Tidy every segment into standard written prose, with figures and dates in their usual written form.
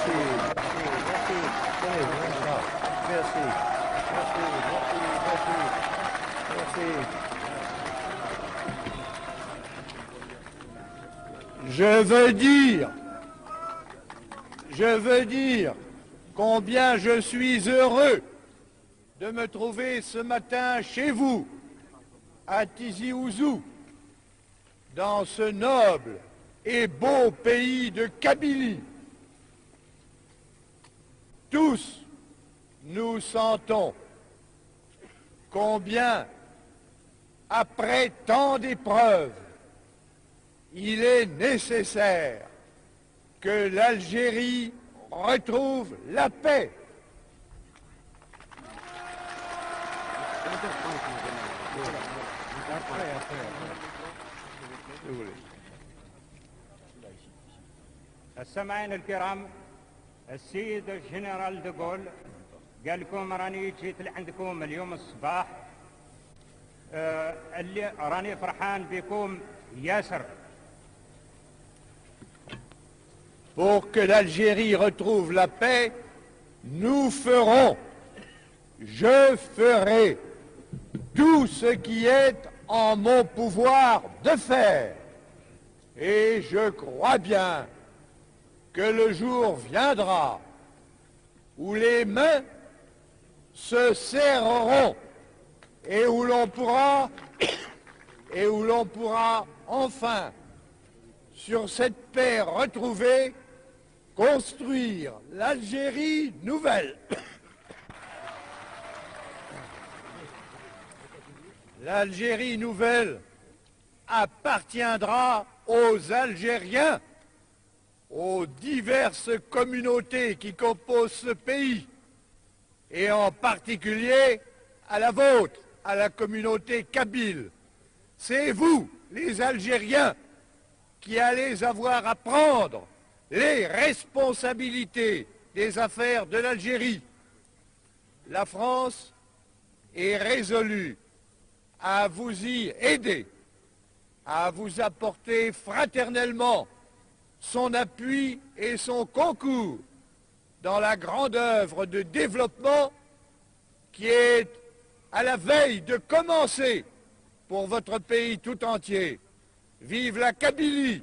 merci, merci, tenez, voilà. Merci, merci, merci, merci, merci. Je veux dire combien je suis heureux de me trouver ce matin chez vous, à Tizi Ouzou, dans ce noble et beau pays de Kabylie. Tous, nous sentons combien, après tant d'épreuves, il est nécessaire que l'Algérie retrouve la paix. السامعين الكرام، السيد الجنرال دوغول قال لكم راني جيت لعندكم اليوم الصباح، اللي راني فرحان بكم ياسر. Pour que l'Algérie retrouve la paix, nous ferons, je ferai tout ce qui est en mon pouvoir de faire. Et je crois bien que le jour viendra où les mains se serreront et où l'on pourra enfin, sur cette paix retrouvée, construire l'Algérie nouvelle. L'Algérie nouvelle appartiendra aux Algériens, aux diverses communautés qui composent ce pays, et en particulier à la vôtre, à la communauté kabyle. C'est vous, les Algériens, qui allez avoir à prendre les responsabilités des affaires de l'Algérie. La France est résolue à vous y aider, à vous apporter fraternellement son appui et son concours dans la grande œuvre de développement qui est à la veille de commencer pour votre pays tout entier. Vive la Kabylie,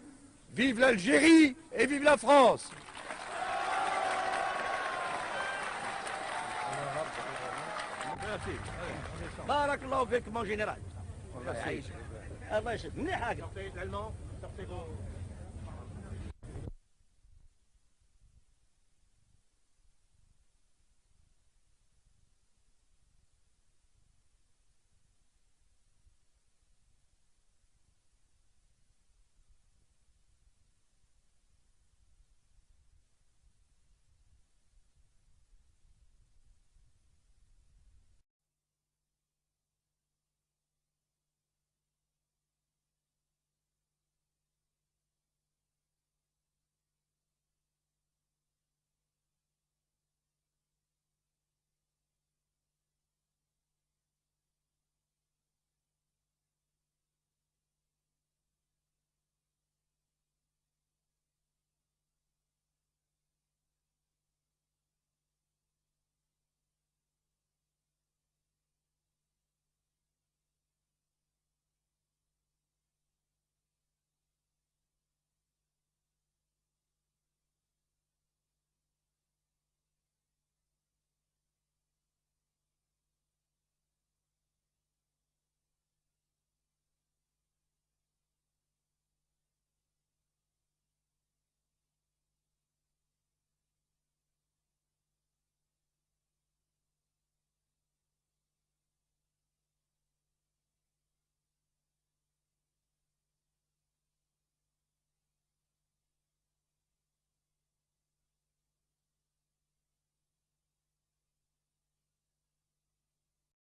vive l'Algérie et vive la France. Merci. بارك الله فيك mon général. الله يعيشك. الله يسلمك. منيح هكذا.